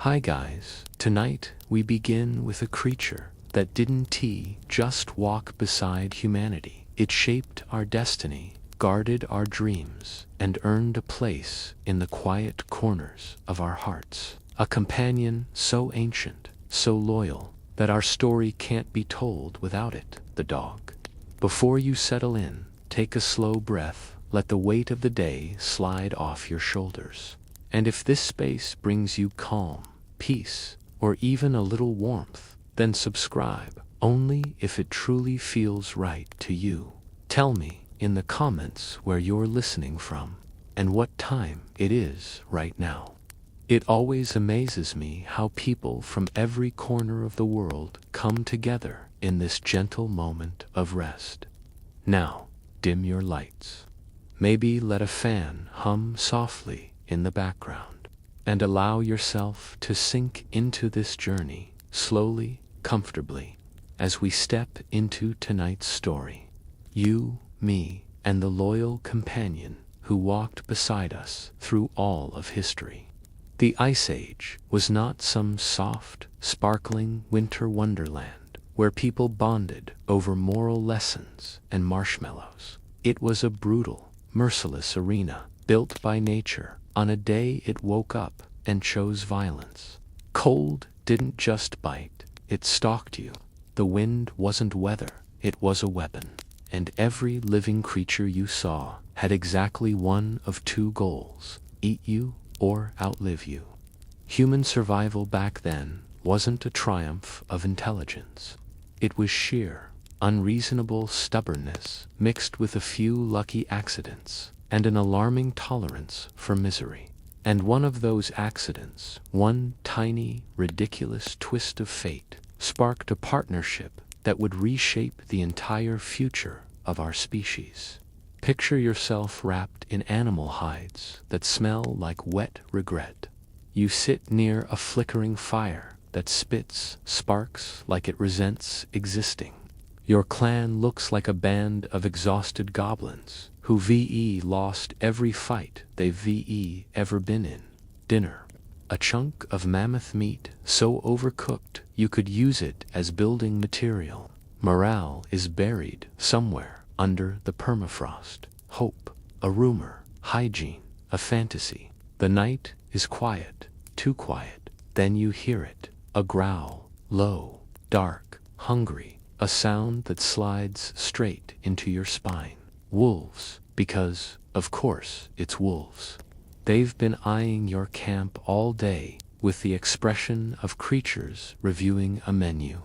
Hi guys, tonight we begin with a creature that didn't just walk beside humanity. It shaped our destiny, guarded our dreams, and earned a place in the quiet corners of our hearts. A companion so ancient, so loyal, that our story can't be told without it, the dog. Before you settle in, take a slow breath, let the weight of the day slide off your shoulders. And if this space brings you calm, peace, or even a little warmth, then subscribe, only if it truly feels right to you. Tell me in the comments where you're listening from, and what time it is right now. It always amazes me how people from every corner of the world come together in this gentle moment of rest. Now, dim your lights. Maybe let a fan hum softly in the background, and allow yourself to sink into this journey, slowly, comfortably, as we step into tonight's story. You, me, and the loyal companion who walked beside us through all of history. The Ice Age was not some soft, sparkling winter wonderland where people bonded over moral lessons and marshmallows. It was a brutal, merciless arena built by nature on a day it woke up and chose violence. Cold didn't just bite, it stalked you. The wind wasn't weather, it was a weapon. And every living creature you saw had exactly one of two goals: eat you or outlive you. Human survival back then wasn't a triumph of intelligence. It was sheer, unreasonable stubbornness mixed with a few lucky accidents and an alarming tolerance for misery. And one of those accidents, one tiny, ridiculous twist of fate, sparked a partnership that would reshape the entire future of our species. Picture yourself wrapped in animal hides that smell like wet regret. You sit near a flickering fire that spits sparks like it resents existing. Your clan looks like a band of exhausted goblins who lost every fight they've ever been in. Dinner. A chunk of mammoth meat so overcooked you could use it as building material. Morale is buried somewhere under the permafrost. Hope, a rumor. Hygiene, a fantasy. The night is quiet, too quiet. Then you hear it, a growl, low, dark, hungry, a sound that slides straight into your spine. Wolves, because, of course, it's wolves. They've been eyeing your camp all day with the expression of creatures reviewing a menu.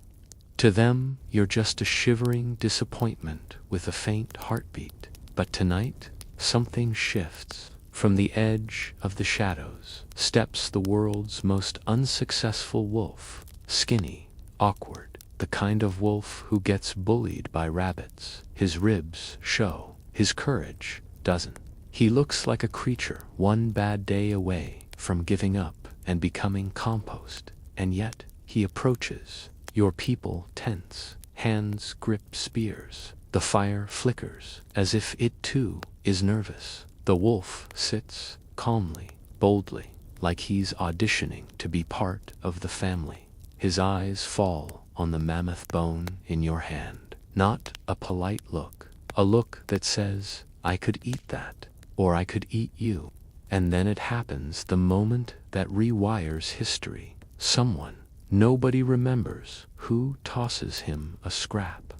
To them, you're just a shivering disappointment with a faint heartbeat. But tonight, something shifts. From the edge of the shadows steps the world's most unsuccessful wolf. Skinny, awkward, the kind of wolf who gets bullied by rabbits. His ribs show, his courage doesn't. He looks like a creature one bad day away from giving up and becoming compost, and yet he approaches. Your people tense, hands grip spears. The fire flickers, as if it too is nervous. The wolf sits calmly, boldly, like he's auditioning to be part of the family. His eyes fall on the mammoth bone in your hand. Not a polite look, a look that says, I could eat that, or I could eat you. And then it happens, the moment that rewires history. Someone nobody remembers who tosses him a scrap.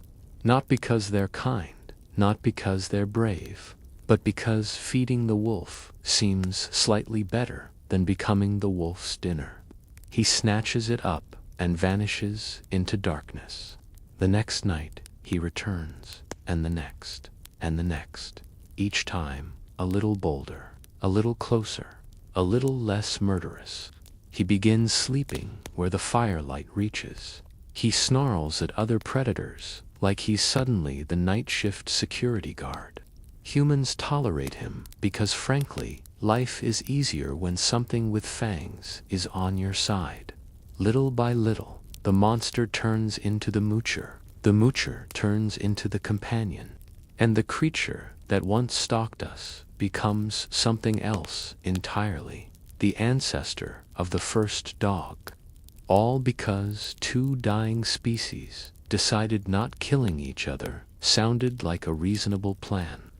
Not because they're kind, not because they're brave, but because feeding the wolf seems slightly better than becoming the wolf's dinner. He snatches it up and vanishes into darkness. The next night he returns, and the next, and the next. Each time a little bolder, a little closer, a little less murderous. He begins sleeping where the firelight reaches. He snarls at other predators like he's suddenly the night shift security guard. Humans tolerate him because, frankly, life is easier when something with fangs is on your side. Little by little, the monster turns into the moocher turns into the companion, and the creature that once stalked us becomes something else entirely. The ancestor of the first dog. All because two dying species decided not killing each other sounded like a reasonable plan.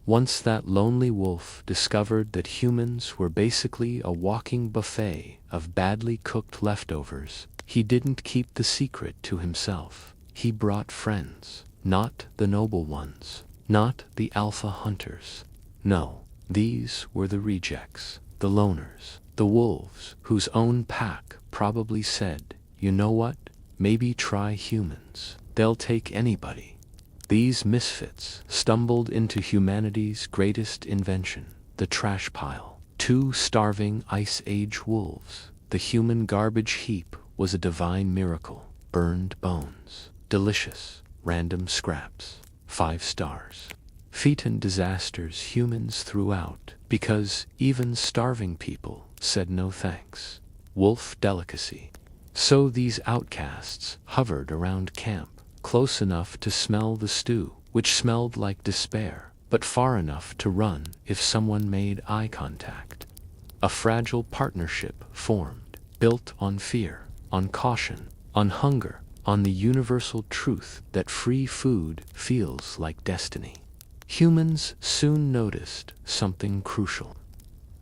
Once that lonely wolf discovered that humans were basically a walking buffet of badly cooked leftovers, he didn't keep the secret to himself. He brought friends, not the noble ones, not the alpha hunters. No, these were the rejects, the loners, the wolves whose own pack probably said, "You know what? Maybe try humans. They'll take anybody." These misfits stumbled into humanity's greatest invention, the trash pile. Two starving Ice Age wolves. The human garbage heap was a divine miracle. Burned bones. Delicious. Random scraps. 5 stars. Phaeton disasters humans threw out because even starving people said no thanks. Wolf delicacy. So these outcasts hovered around camp, close enough to smell the stew, which smelled like despair, but far enough to run if someone made eye contact. A fragile partnership formed, built on fear, on caution, on hunger, on the universal truth that free food feels like destiny. Humans soon noticed something crucial.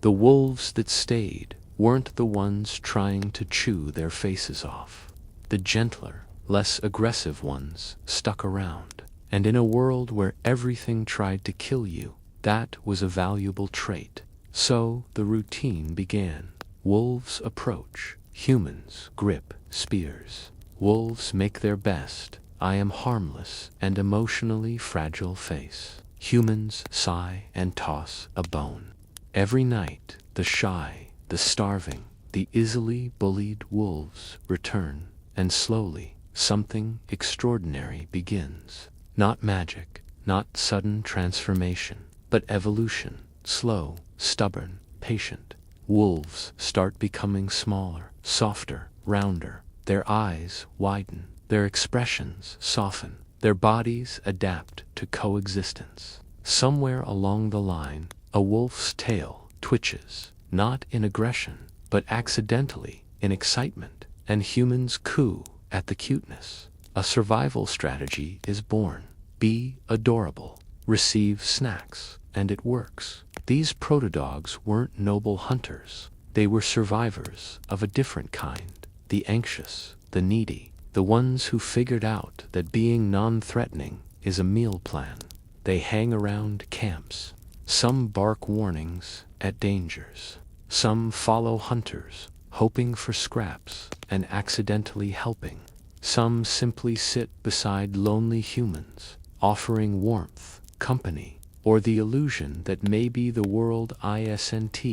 The wolves that stayed weren't the ones trying to chew their faces off. The gentler, less aggressive ones stuck around. And in a world where everything tried to kill you, that was a valuable trait. So the routine began. Wolves approach. Humans grip spears. Wolves make their best, I am harmless and emotionally fragile face. Humans sigh and toss a bone. Every night, the shy, the starving, the easily bullied wolves return, and slowly, something extraordinary begins. Not magic, not sudden transformation, but evolution. Slow, stubborn, patient. Wolves start becoming smaller, softer, rounder. Their eyes widen, their expressions soften, their bodies adapt to coexistence. Somewhere along the line, a wolf's tail twitches, not in aggression, but accidentally, in excitement, and humans coo at the cuteness. A survival strategy is born. Be adorable. Receive snacks, and it works. These protodogs weren't noble hunters. They were survivors of a different kind. The anxious, the needy, the ones who figured out that being non-threatening is a meal plan. They hang around camps. Some bark warnings at dangers. Some follow hunters, hoping for scraps and accidentally helping. Some simply sit beside lonely humans, offering warmth, company, or the illusion that maybe the world isn't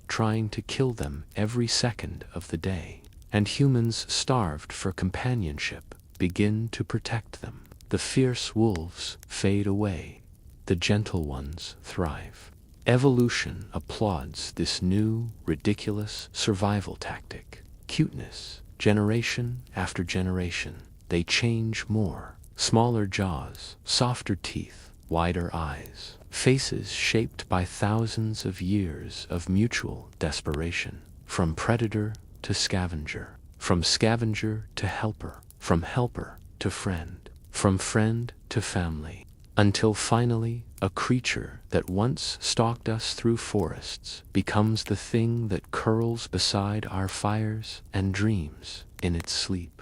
trying to kill them every second of the day. And humans starved for companionship begin to protect them. The fierce wolves fade away. The gentle ones thrive. Evolution applauds this new, ridiculous survival tactic. Cuteness, generation after generation. They change more. Smaller jaws, softer teeth, wider eyes. Faces shaped by thousands of years of mutual desperation. From predator to scavenger, from scavenger to helper, from helper to friend, from friend to family, until finally a creature that once stalked us through forests becomes the thing that curls beside our fires and dreams in its sleep.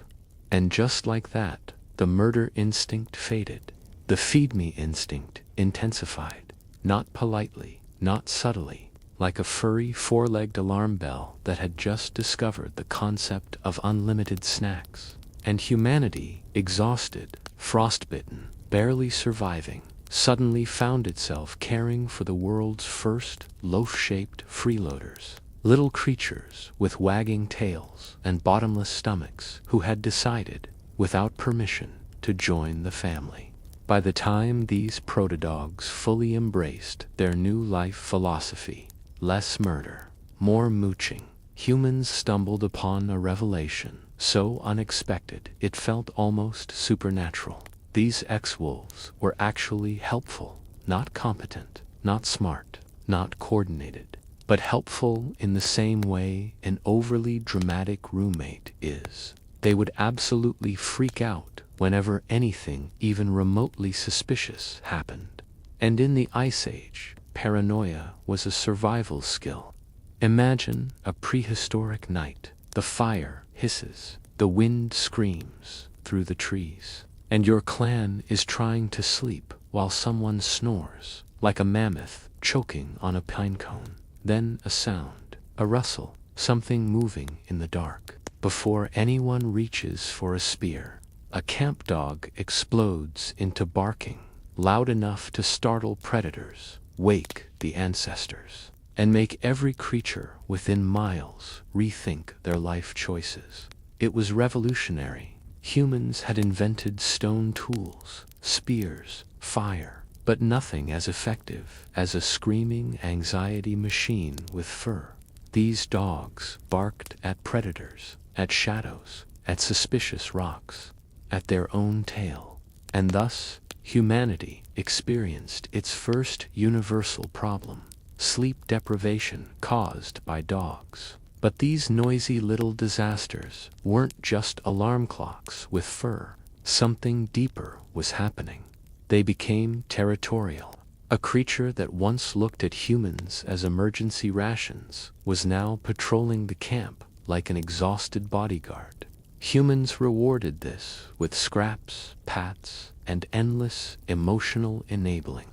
And just like that, the murder instinct faded. The feed me instinct intensified, not politely, not subtly, like a furry four-legged alarm bell that had just discovered the concept of unlimited snacks. And humanity, exhausted, frostbitten, barely surviving, suddenly found itself caring for the world's first loaf-shaped freeloaders. Little creatures with wagging tails and bottomless stomachs who had decided, without permission, to join the family. By the time these protodogs fully embraced their new life philosophy, less murder, more mooching, humans stumbled upon a revelation so unexpected it felt almost supernatural. These ex-wolves were actually helpful, not competent, not smart, not coordinated. but helpful in the same way an overly dramatic roommate is. They would absolutely freak out whenever anything even remotely suspicious happened. And in the Ice Age, paranoia was a survival skill. Imagine a prehistoric night. The fire hisses, the wind screams through the trees, and your clan is trying to sleep while someone snores, like a mammoth choking on a pine cone. Then a sound, a rustle, something moving in the dark. Before anyone reaches for a spear, a camp dog explodes into barking, loud enough to startle predators, wake the ancestors, and make every creature within miles rethink their life choices. It was revolutionary. Humans had invented stone tools, spears, fire, but nothing as effective as a screaming anxiety machine with fur. These dogs barked at predators, at shadows, at suspicious rocks, at their own tail. And thus, humanity experienced its first universal problem: sleep deprivation caused by dogs. But these noisy little disasters weren't just alarm clocks with fur. Something deeper was happening. They became territorial. A creature that once looked at humans as emergency rations was now patrolling the camp like an exhausted bodyguard. Humans rewarded this with scraps, pats, and endless emotional enabling.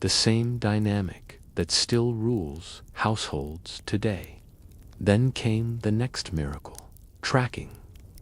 The same dynamic that still rules households today. Then came the next miracle: tracking.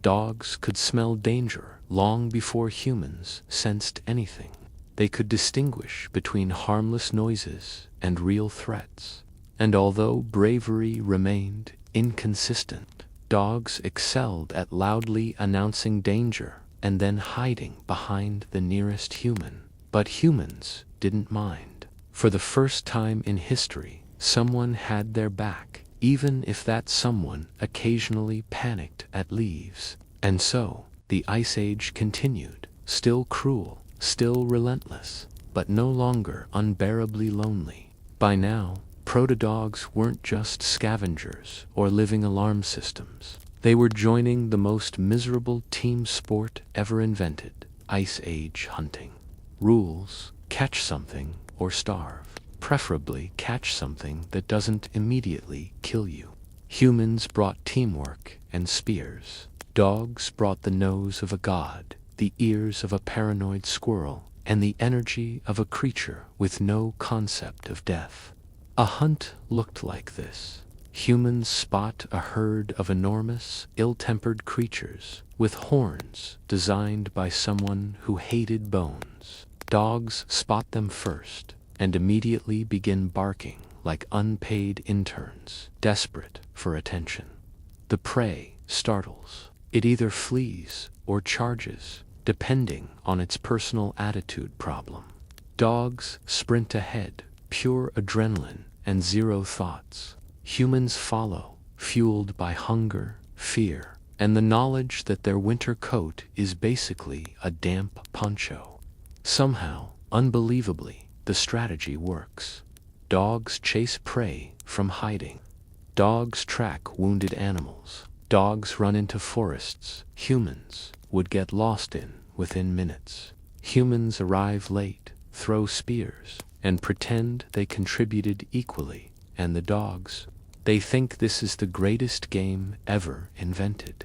Dogs could smell danger long before humans sensed anything. They could distinguish between harmless noises and real threats. And although bravery remained inconsistent, dogs excelled at loudly announcing danger and then hiding behind the nearest human. But humans didn't mind. For the first time in history, someone had their back, even if that someone occasionally panicked at leaves. And so, the Ice Age continued, still cruel, still relentless, but no longer unbearably lonely. By now, proto-dogs weren't just scavengers or living alarm systems. They were joining the most miserable team sport ever invented: Ice Age hunting. Rules: catch something or starve. Preferably catch something that doesn't immediately kill you. Humans brought teamwork and spears. Dogs brought the nose of a god, the ears of a paranoid squirrel, and the energy of a creature with no concept of death. A hunt looked like this. Humans spot a herd of enormous, ill-tempered creatures with horns designed by someone who hated bones. Dogs spot them first and immediately begin barking like unpaid interns, desperate for attention. The prey startles. It either flees or charges, depending on its personal attitude problem. Dogs sprint ahead, pure adrenaline and zero thoughts. Humans follow, fueled by hunger, fear, and the knowledge that their winter coat is basically a damp poncho. Somehow, unbelievably, the strategy works. Dogs chase prey from hiding. Dogs track wounded animals. Dogs run into forests humans would get lost in within minutes. Humans arrive late, throw spears, and pretend they contributed equally. And the dogs, they think this is the greatest game ever invented.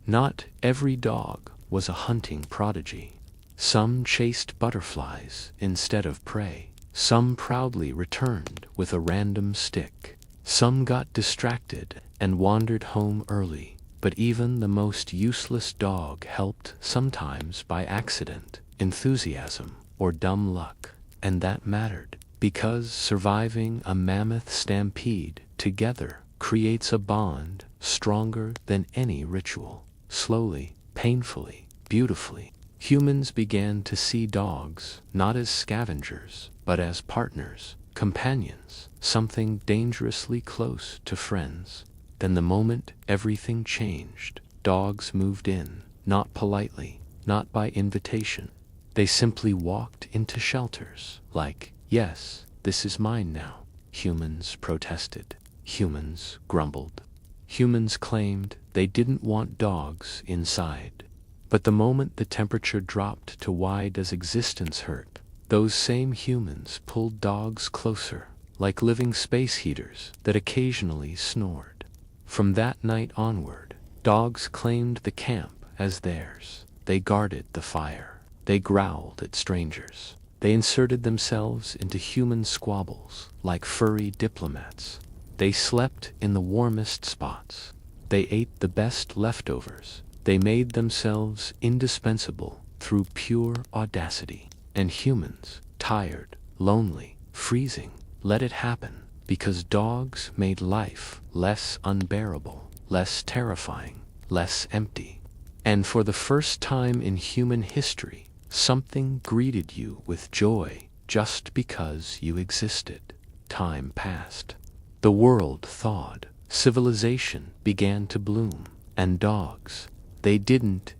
Not every dog was a hunting prodigy. Some chased butterflies instead of prey. Some proudly returned with a random stick. Some got distracted and wandered home early. But even the most useless dog helped, sometimes by accident, enthusiasm, or dumb luck. And that mattered, because surviving a mammoth stampede together creates a bond stronger than any ritual. Slowly, painfully, beautifully, humans began to see dogs not as scavengers, but as partners, companions, something dangerously close to friends. Then the moment everything changed, dogs moved in, not politely, not by invitation. They simply walked into shelters, like, "Yes, this is mine now," humans protested. humans grumbled. Humans claimed they didn't want dogs inside. But the moment the temperature dropped to why does existence hurt, those same humans pulled dogs closer, like living space heaters that occasionally snored. From that night onward, dogs claimed the camp as theirs. They guarded the fire. They growled at strangers. They inserted themselves into human squabbles like furry diplomats. They slept in the warmest spots. They ate the best leftovers. They made themselves indispensable through pure audacity. And humans, tired, lonely, freezing, let it happen, because dogs made life less unbearable, less terrifying, less empty. And for the first time in human history, something greeted you with joy just because you existed. Time passed. The world thawed. Civilization began to bloom. And dogs, they didn't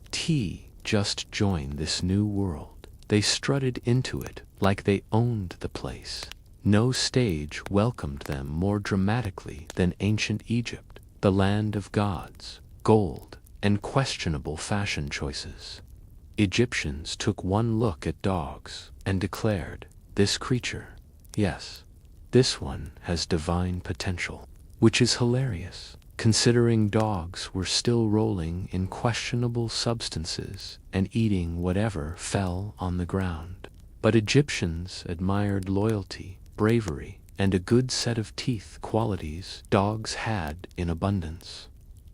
just join this new world. They strutted into it like they owned the place. No stage welcomed them more dramatically than ancient Egypt, the land of gods, gold, and questionable fashion choices. Egyptians took one look at dogs and declared, "This creature, yes, this one has divine potential," which is hilarious, considering dogs were still rolling in questionable substances and eating whatever fell on the ground. But Egyptians admired loyalty, bravery, and a good set of teeth, qualities dogs had in abundance.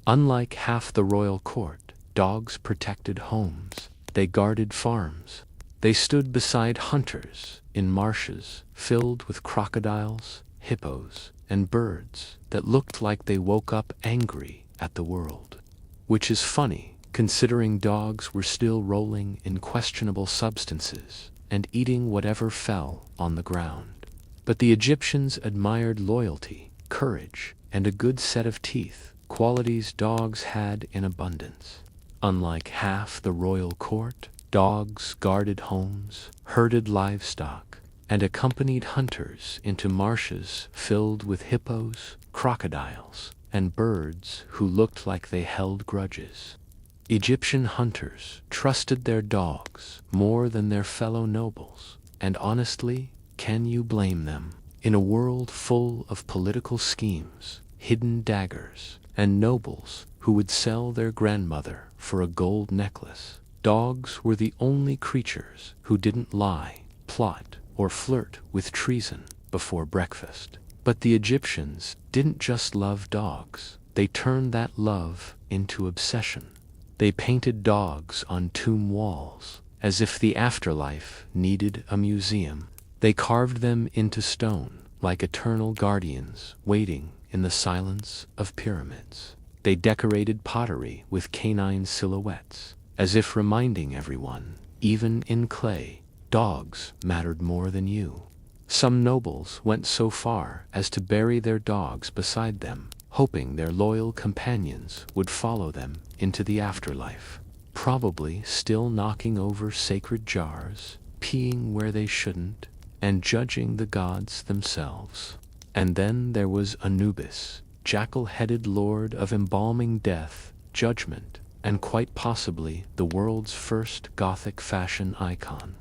Unlike half the royal court, dogs protected homes. They guarded farms. They stood beside hunters in marshes filled with crocodiles, hippos, and birds that looked like they woke up angry at the world. Which is funny, considering dogs were still rolling in questionable substances and eating whatever fell on the ground. But the Egyptians admired loyalty, courage, and a good set of teeth, qualities dogs had in abundance. Unlike half the royal court, dogs guarded homes, herded livestock, and accompanied hunters into marshes filled with hippos, crocodiles, and birds who looked like they held grudges. Egyptian hunters trusted their dogs more than their fellow nobles, and honestly, can you blame them? In a world full of political schemes, hidden daggers, and nobles who would sell their grandmother for a gold necklace, dogs were the only creatures who didn't lie, plot, or flirt with treason before breakfast. But the Egyptians didn't just love dogs. They turned that love into obsession. They painted dogs on tomb walls, as if the afterlife needed a museum. They carved them into stone, like eternal guardians waiting in the silence of pyramids. They decorated pottery with canine silhouettes, as if reminding everyone, even in clay, dogs mattered more than you. Some nobles went so far as to bury their dogs beside them, hoping their loyal companions would follow them into the afterlife, probably still knocking over sacred jars, peeing where they shouldn't, and judging the gods themselves. And then there was Anubis, jackal-headed lord of embalming death, judgment, and quite possibly the world's first Gothic fashion icon.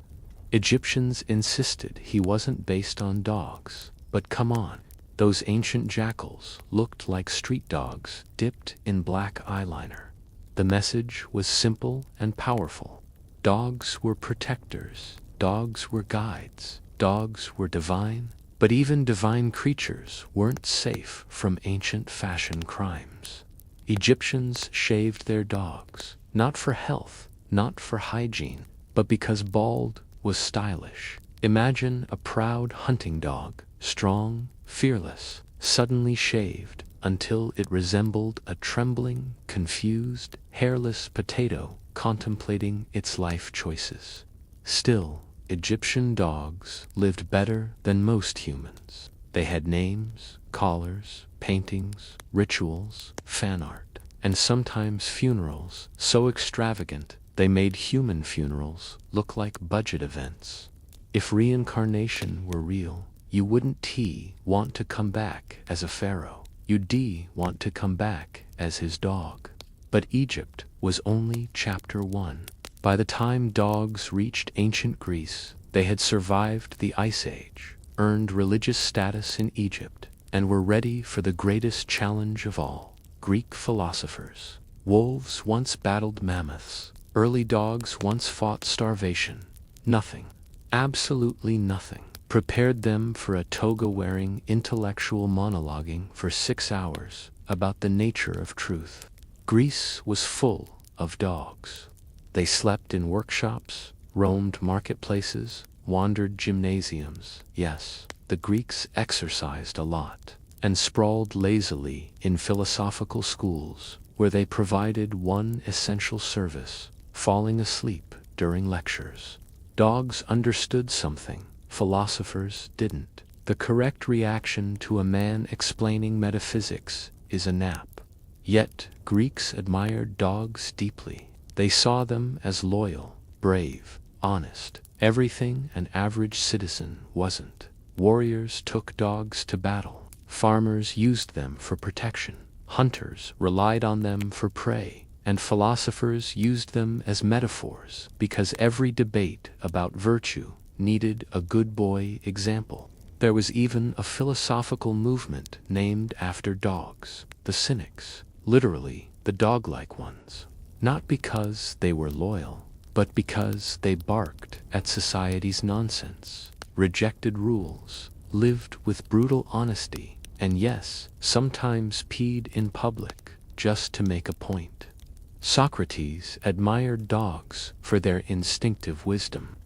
Egyptians insisted he wasn't based on dogs, but come on, those ancient jackals looked like street dogs dipped in black eyeliner. The message was simple and powerful. Dogs were protectors, dogs were guides, dogs were divine, but even divine creatures weren't safe from ancient fashion crimes. Egyptians shaved their dogs, not for health, not for hygiene, but because bald was stylish. Imagine a proud hunting dog, strong, fearless, suddenly shaved until it resembled a trembling, confused, hairless potato contemplating its life choices. Still, Egyptian dogs lived better than most humans. They had names, collars, paintings, rituals, fan art, and sometimes funerals so extravagant they made human funerals look like budget events. If reincarnation were real, you wouldn't want to come back as a pharaoh. You'd want to come back as his dog. But Egypt was only chapter 1. By the time dogs reached ancient Greece, they had survived the Ice Age, earned religious status in Egypt, and were ready for the greatest challenge of all: Greek philosophers. Wolves once battled mammoths. Early dogs once fought starvation. Nothing, absolutely nothing, prepared them for a toga-wearing intellectual monologuing for 6 hours about the nature of truth. Greece was full of dogs. They slept in workshops, roamed marketplaces, wandered gymnasiums. Yes, the Greeks exercised a lot, and sprawled lazily in philosophical schools, where they provided one essential service: falling asleep during lectures. Dogs understood something philosophers didn't. The correct reaction to a man explaining metaphysics is a nap. Yet Greeks admired dogs deeply. They saw them as loyal, brave, honest, everything an average citizen wasn't. Warriors took dogs to battle. Farmers used them for protection. Hunters relied on them for prey. And philosophers used them as metaphors, because every debate about virtue needed a good boy example. There was even a philosophical movement named after dogs, the Cynics, literally the dog-like ones. Not because they were loyal, but because they barked at society's nonsense, rejected rules, lived with brutal honesty, and yes, sometimes peed in public just to make a point. Socrates admired dogs for their instinctive wisdom.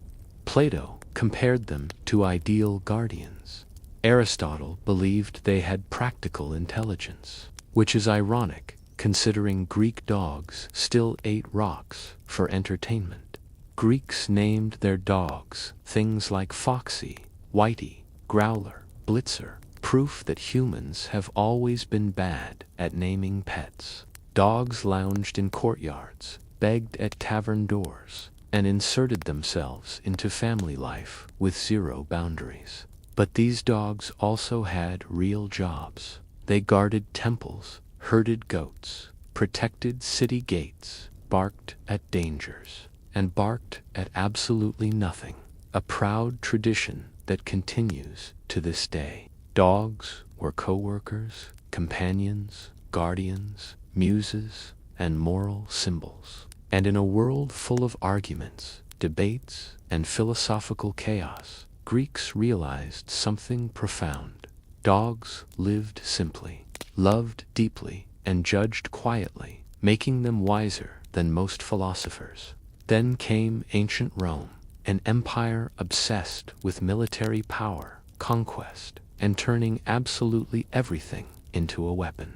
Plato compared them to ideal guardians. Aristotle believed they had practical intelligence, which is ironic considering Greek dogs still ate rocks for entertainment. Greeks named their dogs things like Foxy, Whitey, Growler, Blitzer, proof that humans have always been bad at naming pets. Dogs lounged in courtyards, begged at tavern doors, and inserted themselves into family life with zero boundaries. But these dogs also had real jobs. They guarded temples, herded goats, protected city gates, barked at dangers, and barked at absolutely nothing. A proud tradition that continues to this day. Dogs were co-workers, companions, guardians, muses, and moral symbols. And in a world full of arguments, debates, and philosophical chaos, Greeks realized something profound. Dogs lived simply, loved deeply, and judged quietly, making them wiser than most philosophers. Then came ancient Rome, an empire obsessed with military power, conquest, and turning absolutely everything into a weapon.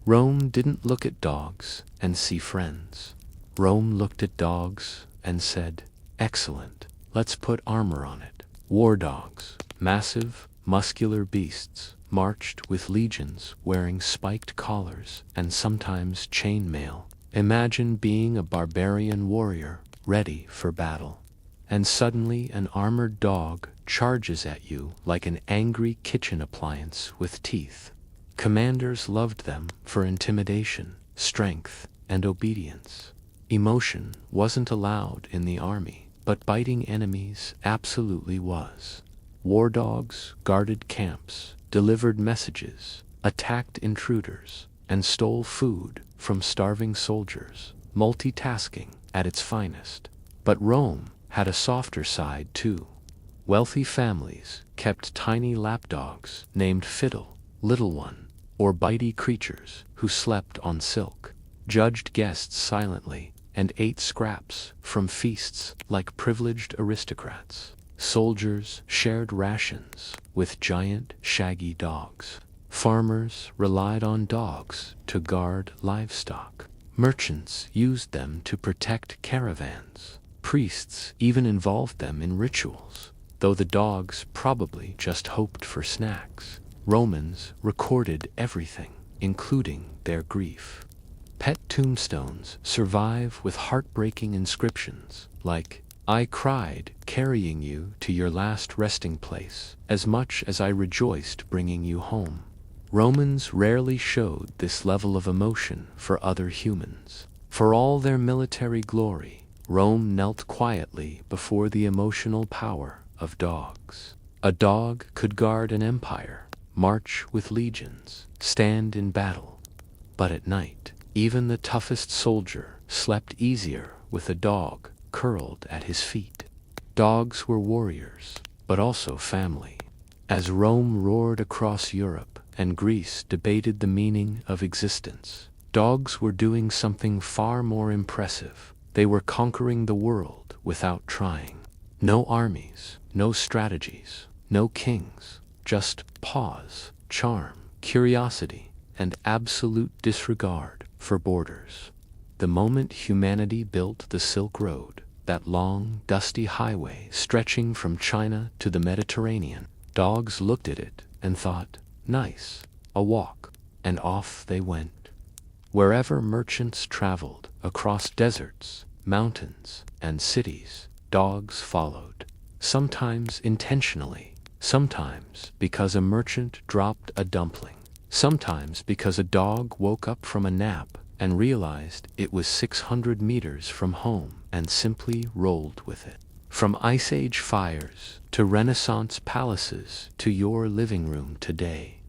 Rome didn't look at dogs and see friends. Rome looked at dogs and said, "Excellent, let's put armor on it." War dogs, massive, muscular beasts, marched with legions wearing spiked collars and sometimes chain mail. Imagine being a barbarian warrior ready for battle. And suddenly an armored dog charges at you like an angry kitchen appliance with teeth. Commanders loved them for intimidation, strength, and obedience. Emotion wasn't allowed in the army, but biting enemies absolutely was. War dogs guarded camps, delivered messages, attacked intruders, and stole food from starving soldiers, multitasking at its finest. But Rome had a softer side too. Wealthy families kept tiny lapdogs named Fiddle, Little One, or bitey creatures who slept on silk, judged guests silently, and ate scraps from feasts like privileged aristocrats. Soldiers shared rations with giant, shaggy dogs. Farmers relied on dogs to guard livestock. Merchants used them to protect caravans. Priests even involved them in rituals, though the dogs probably just hoped for snacks. Romans recorded everything, including their grief. Pet tombstones survive with heartbreaking inscriptions like, "I cried carrying you to your last resting place, as much as I rejoiced bringing you home." Romans rarely showed this level of emotion for other humans. For all their military glory, Rome knelt quietly before the emotional power of dogs. A dog could guard an empire, march with legions, stand in battle. But at night, even the toughest soldier slept easier with a dog curled at his feet. Dogs were warriors, but also family. As Rome roared across Europe and Greece debated the meaning of existence, dogs were doing something far more impressive. They were conquering the world without trying. No armies, no strategies, no kings, just pause, charm, curiosity, and absolute disregard for borders. The moment humanity built the Silk Road, that long, dusty highway stretching from China to the Mediterranean, dogs looked at it and thought, nice, a walk, and off they went. Wherever merchants traveled, across deserts, mountains, and cities, dogs followed. Sometimes intentionally, sometimes because a merchant dropped a dumpling, sometimes because a dog woke up from a nap and realized it was 600 meters from home and simply rolled with it. From Ice Age fires to Renaissance palaces to your living room today,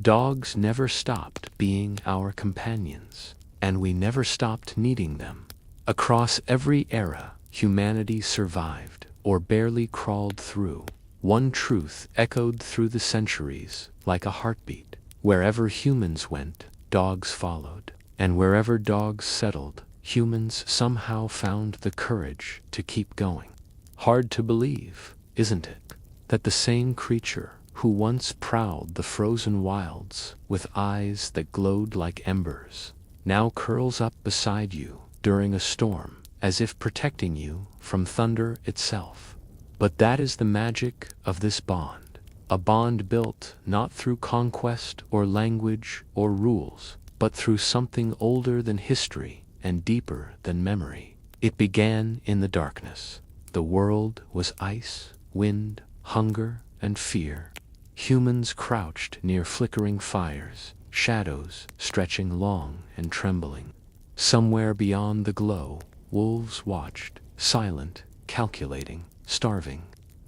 dogs never stopped being our companions, and we never stopped needing them. Across every era, humanity survived, or barely crawled through. One truth echoed through the centuries like a heartbeat. Wherever humans went, dogs followed. And wherever dogs settled, humans somehow found the courage to keep going. Hard to believe, isn't it, that the same creature who once prowled the frozen wilds with eyes that glowed like embers now curls up beside you during a storm, as if protecting you from thunder itself. But that is the magic of this bond, a bond built not through conquest or language or rules, but through something older than history and deeper than memory. It began in the darkness. The world was ice, wind, hunger, and fear. Humans crouched near flickering fires, shadows stretching long and trembling. Somewhere beyond the glow, wolves watched, silent, calculating, starving.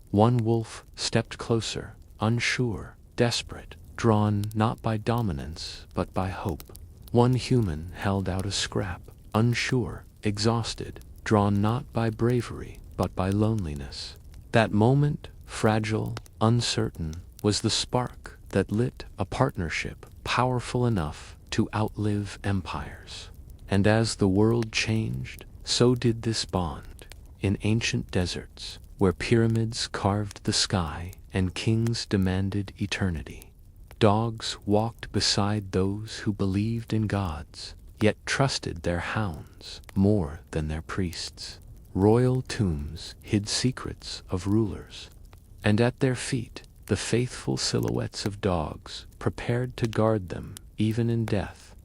One wolf stepped closer, unsure, desperate, drawn not by dominance but by hope. One human held out a scrap, unsure, exhausted, drawn not by bravery but by loneliness. That moment, fragile, uncertain, was the spark that lit a partnership powerful enough to outlive empires. And as the world changed, so did this bond. In ancient deserts, where pyramids carved the sky and kings demanded eternity, dogs walked beside those who believed in gods, yet trusted their hounds more than their priests. Royal tombs hid secrets of rulers, and at their feet, the faithful silhouettes of dogs prepared to guard them even in death.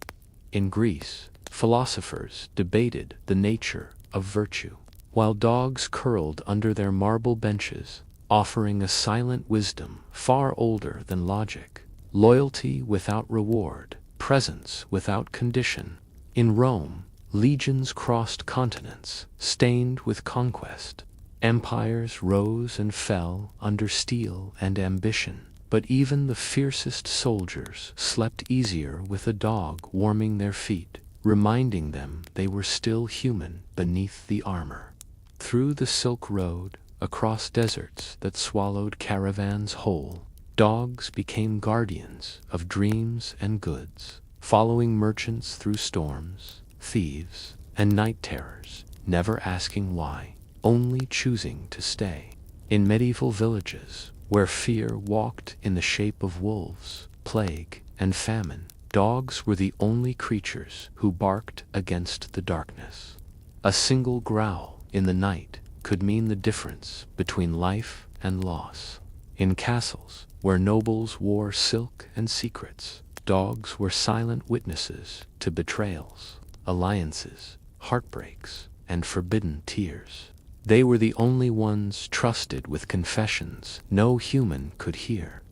In Greece, philosophers debated the nature of virtue, while dogs curled under their marble benches, offering a silent wisdom far older than logic. Loyalty without reward, presence without condition. In Rome, legions crossed continents, stained with conquest. Empires rose and fell under steel and ambition. But even the fiercest soldiers slept easier with a dog warming their feet, reminding them they were still human beneath the armor. Through the Silk Road, across deserts that swallowed caravans whole, dogs became guardians of dreams and goods, following merchants through storms, thieves, and night terrors, never asking why, only choosing to stay. In medieval villages, where fear walked in the shape of wolves, plague, and famine, dogs were the only creatures who barked against the darkness. A single growl in the night could mean the difference between life and loss. In castles, where nobles wore silk and secrets, dogs were silent witnesses to betrayals, alliances, heartbreaks, and forbidden tears. They were the only ones trusted with confessions no human could hear.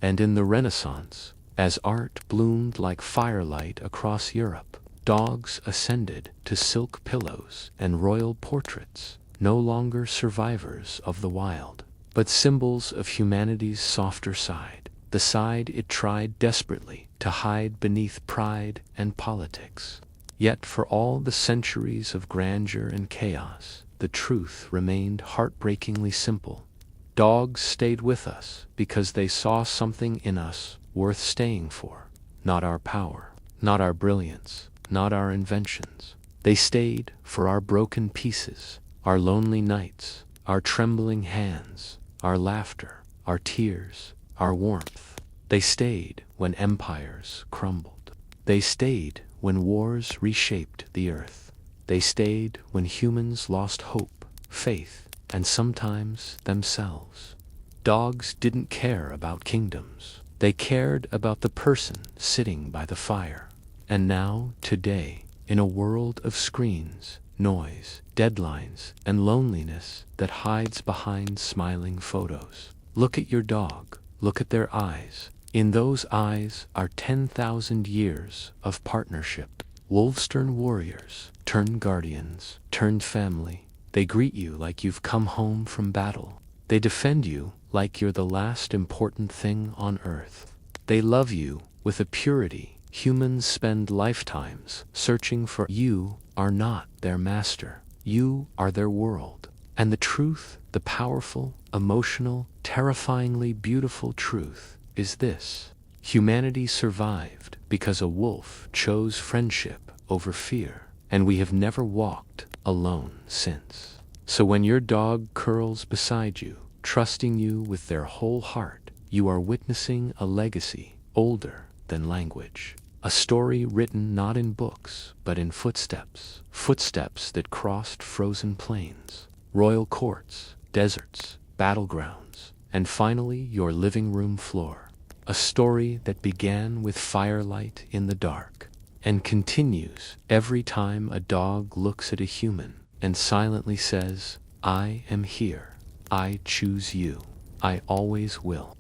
And in the Renaissance, As art bloomed like firelight across Europe, dogs ascended to silk pillows and royal portraits, no longer survivors of the wild, but symbols of humanity's softer side, the side it tried desperately to hide beneath pride and politics. Yet for all the centuries of grandeur and chaos, the truth remained heartbreakingly simple. Dogs stayed with us because they saw something in us worth staying for. Not our power, not our brilliance, not our inventions. They stayed for our broken pieces, our lonely nights, our trembling hands, our laughter, our tears, our warmth. They stayed when empires crumbled. They stayed when wars reshaped the earth. They stayed when humans lost hope, faith, and sometimes themselves. Dogs didn't care about kingdoms. They cared about the person sitting by the fire. And now, today, in a world of screens, noise, deadlines, and loneliness that hides behind smiling photos, look at your dog, look at their eyes. In those eyes are 10,000 years of partnership. Wolves turned warriors, turned guardians, turned family. They greet you like you've come home from battle. They defend you like you're the last important thing on earth. They love you with a purity humans spend lifetimes searching for. You are not their master. You are their world. And the truth, the powerful, emotional, terrifyingly beautiful truth, is this: humanity survived because a wolf chose friendship over fear, and we have never walked alone since. So when your dog curls beside you, trusting you with their whole heart, you are witnessing a legacy older than language. A story written not in books, but in footsteps. Footsteps that crossed frozen plains, royal courts, deserts, battlegrounds, and finally your living room floor. A story that began with firelight in the dark and continues every time a dog looks at a human and silently says, "I am here. I choose you. I always will."